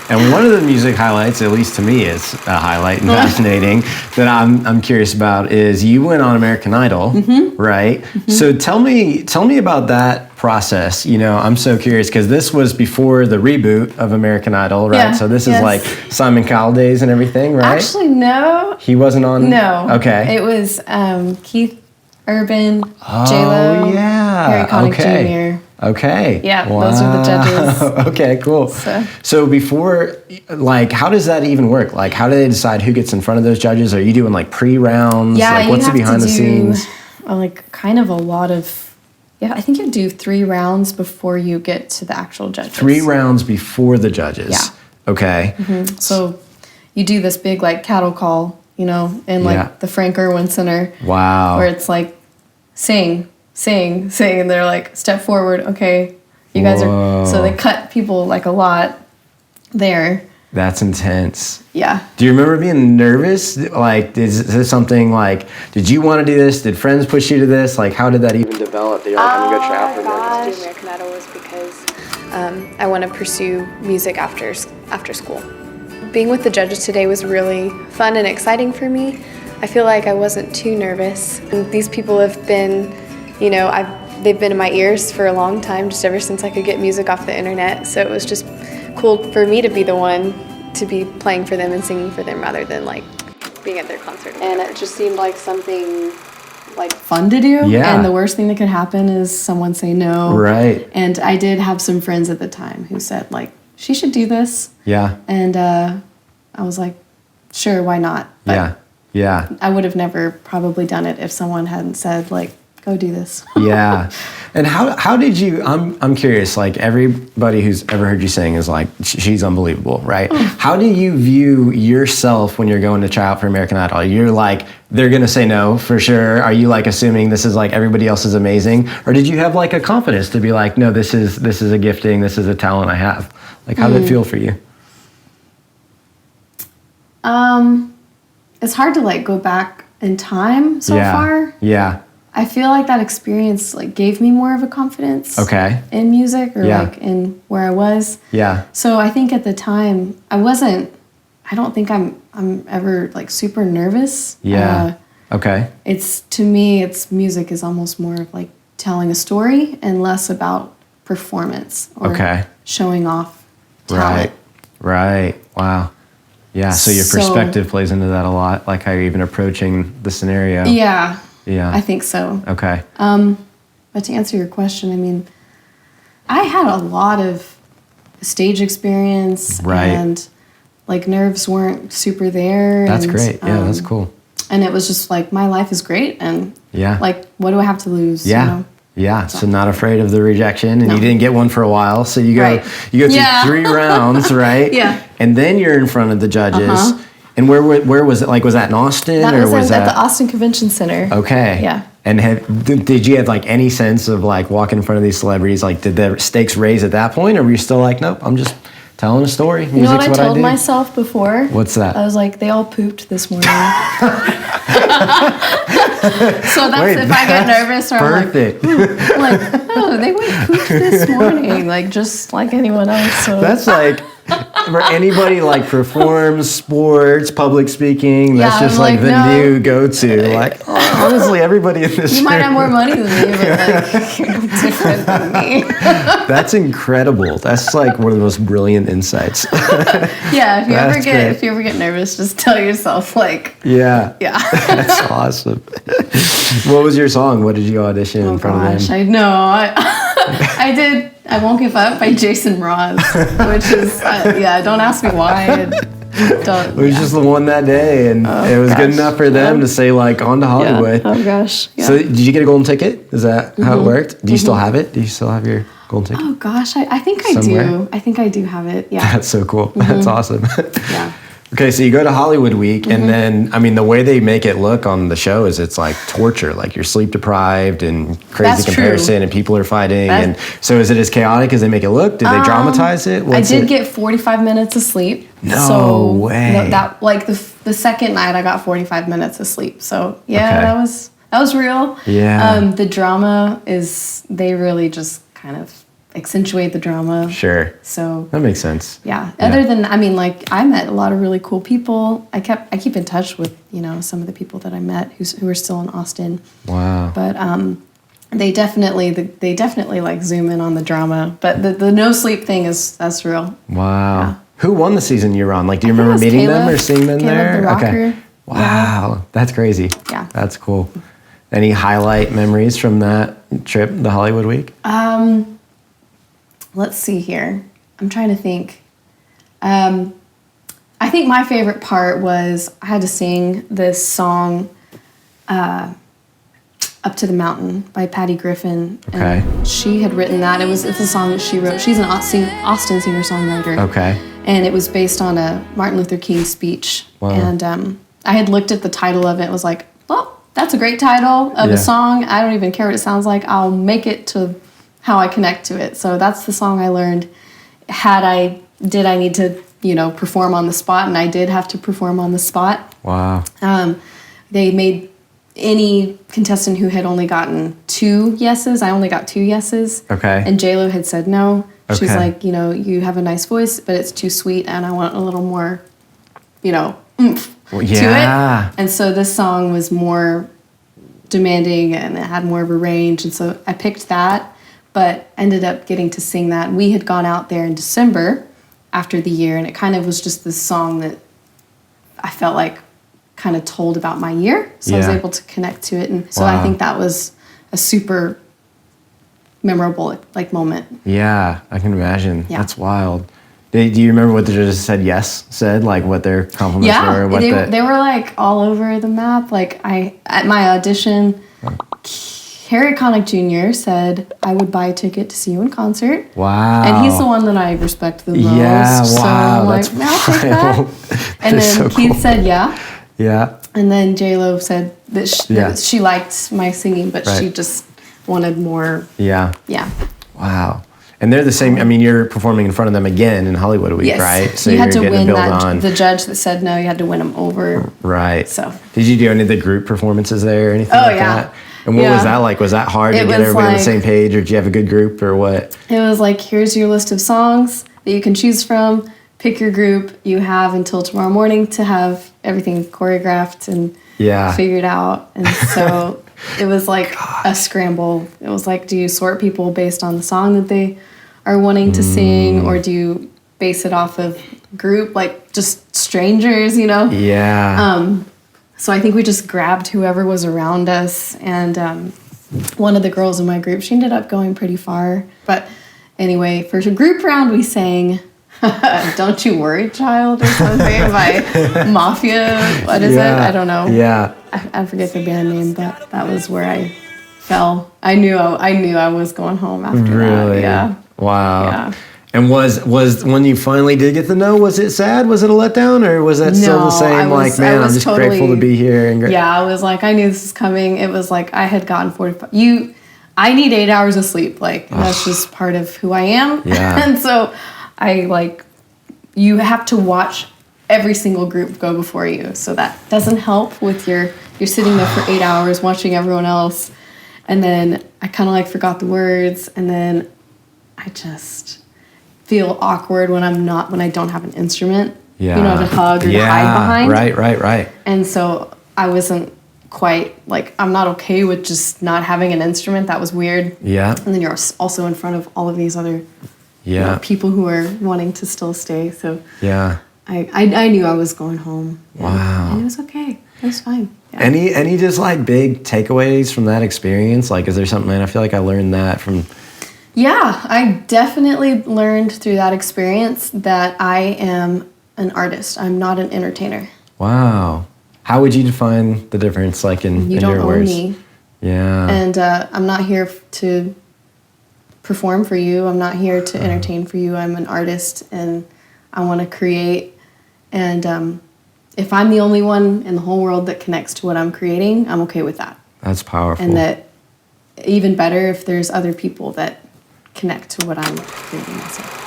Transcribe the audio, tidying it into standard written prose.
And one of the music highlights, at least to me, is a highlight and fascinating that I'm curious about is you went on American Idol, right? So tell me about that process. You know, I'm so curious because this was before the reboot of American Idol, right? Yeah, so this is like Simon Cowell days and everything, right? Actually, no. He wasn't on? No. Okay. It was Keith Urban, Oh, J-Lo, yeah. Harry Connick Jr. Okay. Yeah, those are the judges. Okay, cool. So before, like, how does that even work? Like, how do they decide who gets in front of those judges? Are you doing like pre-rounds? Yeah, like, what's the behind the scenes? Like, kind of a lot of. Yeah, I think you do 3 rounds before you get to the actual judges. 3 rounds before the judges. Yeah. Okay. So you do this big like cattle call, you know, in like the Frank Irwin Center. Wow. Where it's like, sing, and they're like, step forward, okay, you guys are, so they cut people like a lot there. That's intense. Yeah. Do you remember being nervous? Like, is this something like, did you want to do this? Did friends push you to this? Like, how did that even develop? You're like, I'm going to go try out for this. American Idol was because I want to pursue music after school. Being with the judges today was really fun and exciting for me. I feel like I wasn't too nervous. And these people have been, you know, they've been in my ears for a long time, just ever since I could get music off the internet. So it was just cool for me to be the one to be playing for them and singing for them rather than like being at their concert. And it just seemed like something like fun to do. Yeah. And the worst thing that could happen is someone say no. Right. And I did have some friends at the time who said like, she should do this. Yeah. And I was like, sure, why not? But yeah. I would have never probably done it if someone hadn't said like, go do this. Yeah. And how did you, I'm curious, like everybody who's ever heard you sing is like, she's unbelievable, right? How do you view yourself when you're going to try out for American Idol? You're like, they're going to say no for sure. Are you like assuming this is like everybody else is amazing? Or did you have like a confidence to be like, no, this is a gifting, this is a talent I have? Like, how did it feel for you? It's hard to like go back in time so far. Yeah. I feel like that experience like gave me more of a confidence in music or like in where I was. Yeah. So I think at the time I don't think I'm ever like super nervous. Yeah. It's to me music is almost more of like telling a story and less about performance or showing off talent. Right. Wow. Yeah, so your perspective plays into that a lot, like how you're even approaching the scenario. Yeah, I think so. Okay. But to answer your question, I mean, I had a lot of stage experience and like nerves weren't super there. That's great. Yeah, that's cool. And it was just like, my life is great and like, what do I have to lose? Yeah. You know? Yeah, so not afraid of the rejection, and you didn't get one for a while, so you go through 3 rounds, right? Yeah, and then you're in front of the judges. And where was it? Like, was that in Austin, or was that at the Austin Convention Center? Okay, yeah. And did you have like any sense of like walking in front of these celebrities? Like, did the stakes raise at that point, or were you still like, nope, I'm just telling a story? You know what I told myself before? What's that? I was like, they all pooped this morning. So that's if I get nervous or perfect. I'm like, oh, they went poop this morning, like just like anyone else. So that's like for anybody like performs sports, public speaking. That's just like the new go-to. Like honestly, everybody in this you might have more money than me, but like you're no different than me. That's incredible. That's like one of the most brilliant insights. Yeah, if you ever get nervous, just tell yourself like yeah. That's awesome. What was your song? What did you audition in front of them? I know. I did I Won't Give Up by Jason Mraz, which is don't ask me why. It was just the one that day, and it was good enough for them to say like on to Hollywood. Oh gosh. Yeah. So did you get a golden ticket? Is that how it worked? Do you still have it? Do you still have your golden ticket? Oh gosh, I think I do. I think I do have it. Yeah. That's so cool. That's awesome. Yeah. Okay, so you go to Hollywood Week, and then, I mean, the way they make it look on the show is it's like torture. Like you're sleep deprived and crazy comparison, and people are fighting. And so is it as chaotic as they make it look? Did they dramatize it? I did get 45 minutes of sleep. No way. That like the second night I got 45 minutes of sleep. So that was real. Yeah. The drama is they really just kind of accentuate the drama. Sure. So that makes sense. Yeah. Other than, I mean, like, I met a lot of really cool people. I keep in touch with, you know, some of the people that I met who are still in Austin. Wow. But they definitely like zoom in on the drama. But the no sleep thing that's real. Wow. Yeah. Who won the season you were on? Like, do you remember meeting them or seeing them there? The rocker. Okay. Wow, that's crazy. Yeah. That's cool. Any highlight memories from that trip, the Hollywood week? Let's see here. I'm trying to think. I think my favorite part was I had to sing this song, Up to the Mountain by Patty Griffin. Okay. And she had written that. It's a song that she wrote. She's an Austin singer-songwriter. Okay. And it was based on a Martin Luther King speech. Wow. And I had looked at the title of it and was like, well, that's a great title of a song. I don't even care what it sounds like. I'll make it to how I connect to it. So that's the song I learned. Did I need to, you know, perform on the spot? And I did have to perform on the spot. Wow. They made any contestant who had only gotten 2 yeses. I only got 2 yeses. Okay. And JLo had said no. Okay. She's like, you know, you have a nice voice, but it's too sweet, and I want a little more, you know, oomph to it. And so this song was more demanding, and it had more of a range, and so I picked that, but ended up getting to sing that. We had gone out there in December after the year, and it kind of was just this song that I felt like kind of told about my year, so I was able to connect to it, and so I think that was a super memorable like moment. Yeah, I can imagine. Yeah. That's wild. Do you remember what the judges said? Like what their compliments were? Yeah, they were like all over the map. Like at my audition, Harry Connick Jr. said I would buy a ticket to see you in concert. Wow. And he's the one that I respect the most. Yeah, wow. So I'm like, I'll take that. And then Keith said yeah. Yeah. And then JLo said that she liked my singing, but she just wanted more. Yeah. Yeah. Wow. And they're the same. I mean, you're performing in front of them again in Hollywood Week, right? So you had to win that. The judge that said no, you had to win them over. Right. So. Did you do any of the group performances there or anything like that? And what was that like? Was that hard to get everybody on the same page, or did you have a good group, or what? It was like, here's your list of songs that you can choose from. Pick your group. You have until tomorrow morning to have everything choreographed and figured out. And so it was like a scramble. It was like, do you sort people based on the song that they are wanting to sing, or do you base it off of group, like just strangers, you know? Yeah. So I think we just grabbed whoever was around us, and one of the girls in my group, she ended up going pretty far. But anyway, for a group round, we sang Don't You Worry, Child, or something by Mafia. What is it? I don't know. Yeah. I forget the band name, but that was where I fell. I knew I was going home after that. Yeah. Wow. Yeah. And was when you finally did get the no, was it sad? Was it a letdown, or was that still the same? I'm just totally grateful to be here. I was like, I knew this was coming. It was like I had gotten 45. I need 8 hours of sleep. Like that's just part of who I am. Yeah. And so you have to watch every single group go before you. So that doesn't help with you're sitting there for 8 hours watching everyone else. And then I kind of like forgot the words, and then I just feel awkward when I don't have an instrument, you know, to hug or to hide behind. Right. And so I wasn't quite like, I'm not okay with just not having an instrument. That was weird. Yeah. And then you're also in front of all of these other people who are wanting to still stay. So I knew I was going home. Wow. And it was okay. It was fine. Yeah. Any just like big takeaways from that experience? Like, is there something, I feel like I learned that from... Yeah, I definitely learned through that experience that I am an artist. I'm not an entertainer. Wow. How would you define the difference, like in your words? You don't own me. Yeah. And I'm not here to perform for you. I'm not here to entertain for you. I'm an artist, and I want to create. And if I'm the only one in the whole world that connects to what I'm creating, I'm okay with that. That's powerful. And that even better if there's other people that connect to what I'm creating myself.